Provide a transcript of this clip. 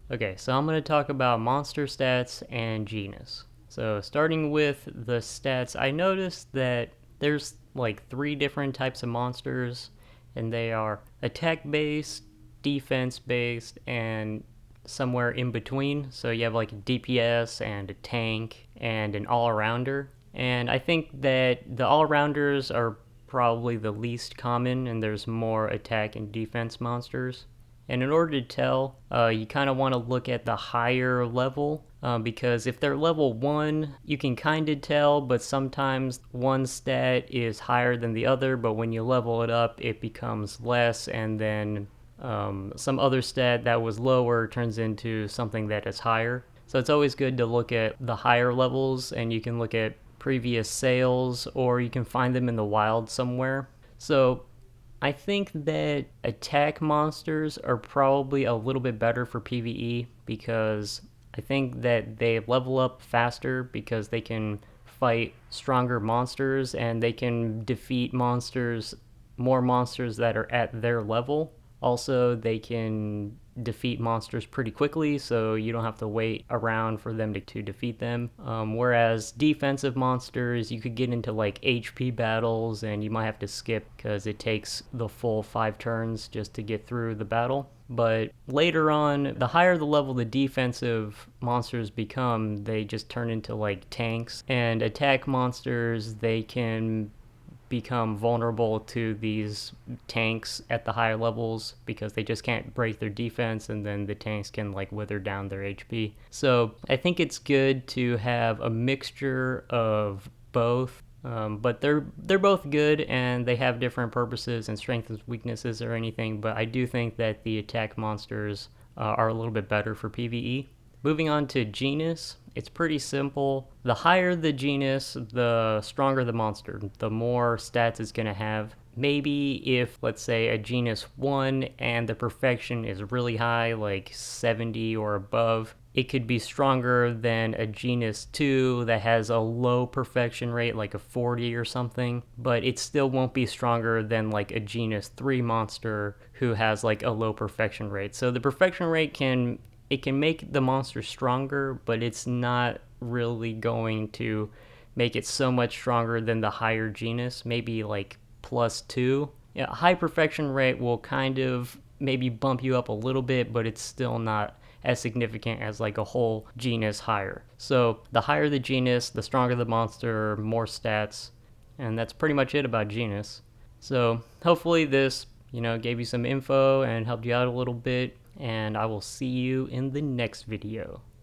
Okay, so I'm going to talk about monster stats and genus. So, starting with the stats, I noticed that there's like three different types of monsters, and they are attack based, defense based, and somewhere in between. So, you have like a DPS and a tank and an all arounder. And I think that the all rounders are probably the least common, and there's more attack and defense monsters. And in order to tell, you kind of want to look at the higher level because if they're level 1, you can kind of tell, but sometimes one stat is higher than the other, but when you level it up, it becomes less, and then some other stat that was lower turns into something that is higher. So it's always good to look at the higher levels, and you can look at previous sales, or you can find them in the wild somewhere. So I think that attack monsters are probably a little bit better for PvE because I think that they level up faster because they can fight stronger monsters and they can defeat more monsters that are at their level. Also, they can defeat monsters pretty quickly, so you don't have to wait around for them to defeat them. Whereas defensive monsters, you could get into like HP battles and you might have to skip because it takes the full 5 turns just to get through the battle. But later on, the higher the level the defensive monsters become, they just turn into like tanks. And attack monsters, they can become vulnerable to these tanks at the higher levels because they just can't break their defense, and then the tanks can like wither down their HP. So I think it's good to have a mixture of both. But they're both good and they have different purposes and strengths and weaknesses or anything. But I do think that the attack monsters are a little bit better for PvE. Moving on to genus, it's pretty simple. The higher the genus, the stronger the monster, the more stats it's going to have. Maybe if, let's say, a genus 1 and the perfection is really high, like 70 or above, it could be stronger than a genus 2 that has a low perfection rate, like a 40 or something, but it still won't be stronger than like a genus 3 monster who has like a low perfection rate. So the perfection rate can make the monster stronger, but it's not really going to make it so much stronger than the higher genus, maybe like +2. Yeah, high perfection rate will kind of maybe bump you up a little bit, but it's still not as significant as like a whole genus higher. So the higher the genus, the stronger the monster, more stats, and that's pretty much it about genus. So hopefully this, gave you some info and helped you out a little bit, and I will see you in the next video.